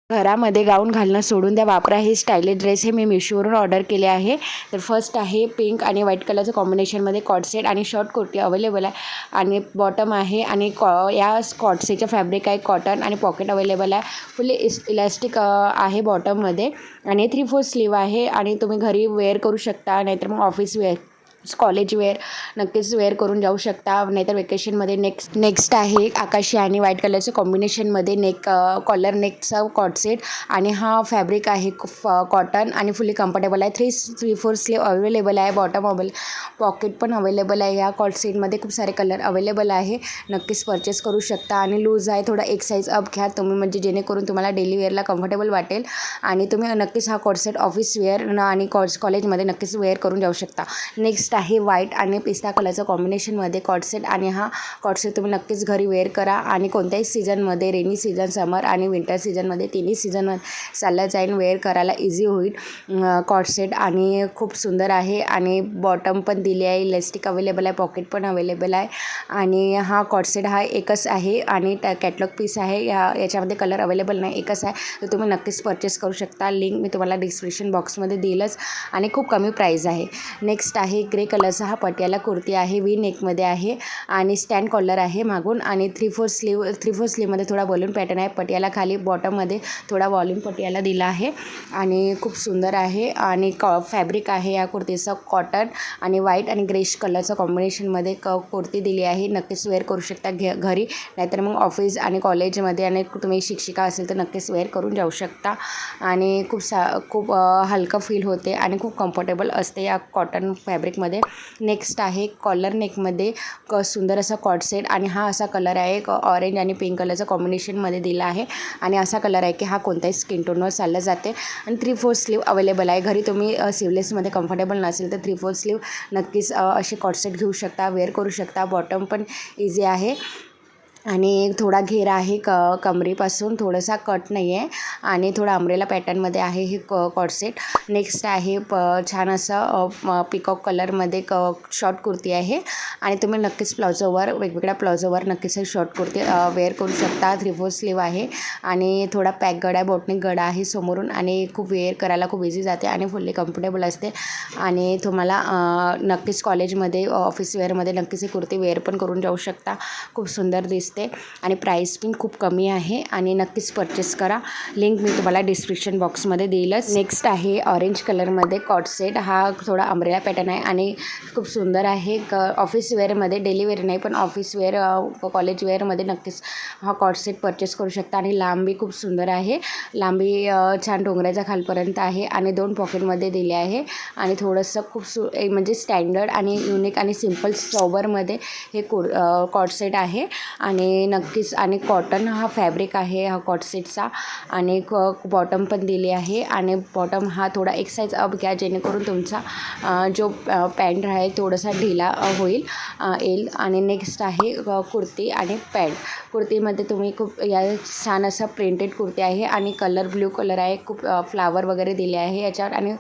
घरामध्ये गाऊन घालणं सोडून द्या, वापरा हे स्टायलिश ड्रेस. हे मी मिशोवरून ऑर्डर केले आहे. तर फर्स्ट आहे पिंक आणि व्हाईट कलरचं कॉम्बिनेशनमध्ये कॉट सेट आणि शॉर्ट कुर्ती अवेलेबल आहे आणि बॉटम आहे आणि या कॉट सेटचं फॅब्रिक आहे कॉटन आणि पॉकेट अवेलेबल आहे. फुल्ली इलास्टिक आहे बॉटममध्ये आणि 3/4 स्लीव आहे आणि तुम्ही घरी वेअर करू शकता, नाहीतर मग ऑफिस वेअर, कॉलेज वेअर नक्कीच वेअर करून जाऊ शकता, नाहीतर वेकेशनमध्ये. नेक्स्ट आहे आकाशी आणि व्हाईट कलरचं कॉम्बिनेशनमध्ये कॉलर नेकचा कॉट सेट आणि हा फॅब्रिक आहे कॉटन आणि फुल्ली कम्फर्टेबल आहे. 3/4 स्लीव अवेलेबल आहे, बॉटम पॉकेट पण अवेलेबल आहे. या कॉट सेटमध्ये खूप सारे कलर अवेलेबल आहे, नक्कीच परचेस करू शकता. आणि लूज आहे, थोडा एक साईज अप घ्या तुम्ही, म्हणजे जेणेकरून तुम्हाला डेली वेअरला कम्फर्टेबल वाटेल आणि तुम्ही नक्कीच हा कॉट सेट ऑफिस वेअर आणि कॉलेजमध्ये नक्कीच वेअर करून जाऊ शकता. नेक्स्ट आहे व्हाईट आणि पिस्ता कलरचं कॉम्बिनेशनमध्ये कॉट सेट आणि हा कॉट सेट तुम्ही नक्कीच घरी वेअर करा आणि कोणत्याही सीझनमध्ये, रेनी सीझन, समर आणि विंटर सीझनमध्ये, तिन्ही सीझनमध्ये चालला जाईल, वेअर करायला इझी होईल कॉट सेट. आणि खूप सुंदर आहे आणि बॉटम पण दिली आहे, इलास्टिक अवेलेबल आहे, पॉकेट पण अवेलेबल आहे. आणि हा कॉट सेट हा एकच आहे आणि कॅटलॉग पीस आहे, याच्यामध्ये कलर अवेलेबल नाही, एकच आहे. तर तुम्ही नक्कीच परचेस करू शकता. लिंक मी तुम्हाला डिस्क्रिप्शन बॉक्समध्ये देईलच आणि खूप कमी प्राईज आहे. नेक्स्ट आहे ग्रे कलरचा हा पटियाला कुर्ती आहे, व्ही नेकमध्ये आहे आणि स्टँड कॉलर आहे मागून आणि 3/4 स्लीवमध्ये थोडा वॉल्यूम पॅटर्न आहे. पटियाला खाली बॉटममध्ये थोडा वॉल्यूम पटियाला दिला आहे आणि खूप सुंदर आहे. आणि फॅब्रिक आहे या कुर्तीचं कॉटन आणि व्हाईट आणि ग्रेश कलरचं कॉम्बिनेशनमध्ये कुर्ती दिली आहे. नक्कीच वेअर करू शकता घरी, नाहीतर मग ऑफिस आणि कॉलेजमध्ये, आणि तुम्ही शिक्षिका असेल तर नक्कीच वेअर करून जाऊ शकता. आणि खूप हलकं फील होते आणि खूप कम्फर्टेबल असते या कॉटन फॅब्रिकमध्ये. नेक्स्ट आहे कॉलर नेकमध्ये सुंदर असा कॉट सेट आणि हा असा कलर आहे ऑरेंज आणि पिंक कलरचं कॉम्बिनेशनमध्ये दिला आहे आणि असा कलर आहे की हा कोणत्याही स्किन टोनवर चालला जाते. आणि 3/4 स्लीव अवेलेबल आहे. घरी तुम्ही स्लीवलेसमध्ये कम्फर्टेबल नसेल तर 3/4 स्लीव नक्कीच असे कॉट सेट घेऊ शकता, वेअर करू शकता. बॉटम पण इझी आहे आणि थोडा घेरा आहे कमरेपासून, थोडासा कट नाही आहे आणि थोडा अम्ब्रेला पॅटर्नमध्ये आहे हे कॉट सेट. नेक्स्ट आहे छान असं पिकॉक कलरमध्ये शॉर्ट कुर्ती आहे आणि तुम्ही नक्कीच वेगवेगळ्या प्लाझोवर नक्कीच हे शॉर्ट कुर्ती वेअर करू शकता. 3/4 स्लीव आहे आणि थोडा पॅक गळा आहे, बोटनेक गळा आहे समोरून आणि खूप वेअर करायला खूप इझी जाते आणि फुल्ली कम्फर्टेबल असते. आणि तुम्हाला नक्कीच कॉलेजमध्ये, ऑफिस वेअरमध्ये नक्कीच ही कुर्ती वेअर पण करून जाऊ शकता. खूप सुंदर दिसते आणि प्राईस पण खूप कमी आहे आणि नक्कीच परचेस करा. लिंक मी तुम्हाला डिस्क्रिप्शन बॉक्समध्ये देईलच. नेक्स्ट आहे ऑरेंज कलरमध्ये कॉट सेट. हा थोडा अम्ब्रेला पॅटर्न आहे आणि खूप सुंदर आहे. ऑफिस वेअरमध्ये, डेली वेअर नाही पण ऑफिस वेअर, कॉलेज वेअरमध्ये नक्कीच हा कॉट सेट परचेस करू शकता. आणि लांबी खूप सुंदर आहे, लांबी छान डोंगराच्या खालपर्यंत आहे आणि 2 पॉकेटमध्ये दिले आहे आणि थोडंसं म्हणजे स्टँडर्ड आणि युनिक आणि सिम्पल सोबरमध्ये हे कॉट सेट आहे. आणि नक्कीच, आणि कॉटन हा फॅब्रिक आहे हा कॉट सेटचा आणि बॉटम पण दिली आहे आणि बॉटम हा थोडा एक साईज अप घ्या, जेणेकरून तुमचा जो पॅन्ट आहे थोडासा ढिला येईल. आणि नेक्स्ट आहे कुर्ती आणि पॅन्ट. कुर्तीमध्ये तुम्ही खूप छान असा प्रिंटेड कुर्ती आहे आणि कलर ब्ल्यू कलर आहे, खूप फ्लावर वगैरे दिले आहे याच्यावर आणि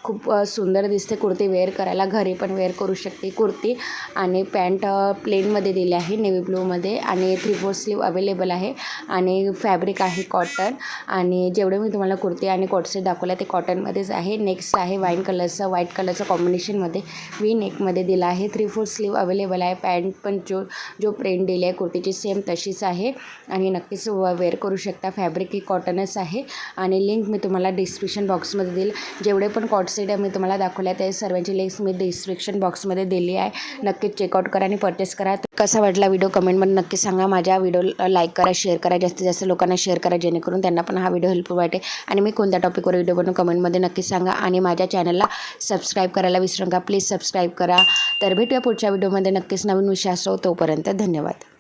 खूप सुंदर दिसते. कुर्ती वेअर करायला घरी पण वेअर करू शकते कुर्ती. आणि पॅन्ट प्लेनमध्ये दिले आहे नेव्ही ब्लूमध्ये आणि 3/4 स्लीव अवेलेबल आहे आणि फॅब्रिक आहे कॉटन. आणि जेवढे मी तुम्हाला कुर्ती आणि कॉट सेट दाखवला ते कॉटनमध्येच आहे. नेक्स्ट आहे व्हाईट कलरचं कॉम्बिनेशनमध्ये व्ही नेकमध्ये दिला आहे. 3/4 स्लीव अवेलेबल आहे. पॅन्ट पण जो प्रिंट दिली आहे कुर्तीची सेम तशीच आहे आणि नक्कीच वेअर करू शकता. फॅब्रिक ही कॉटनच आहे आणि लिंक मी तुम्हाला डिस्क्रिप्शन बॉक्समध्ये देईल. जेवढे पण कॉट सेट मी तुम्हाला दाखवले आहे ते सर्वांची लिंक्स मी डिस्क्रिप्शन बॉक्समध्ये दिली आहे. नक्कीच चेकआउट करा आणि परचेस करा. कसा वाटला व्हिडिओ कमेंटमध्ये नक्की सांगा. माझ्या व्हिडिओ लाईक करा, शेअर करा, जास्तीत जास्त लोकांना शेअर करा, जेणेकरून त्यांना पण हा व्हिडिओ हेल्पफुल वाटेल. आणि मी कोणत्या टॉपिकवर व्हिडिओ बनवू कमेंटमध्ये नक्की सांगा. आणि माझ्या चॅनलला सबस्क्राईब करायला विसरू नका, प्लीज सबस्क्राईब करा. तर भेटूया पुढच्या व्हिडिओमध्ये नक्कीच नवीन विषय असो. तोपर्यंत धन्यवाद.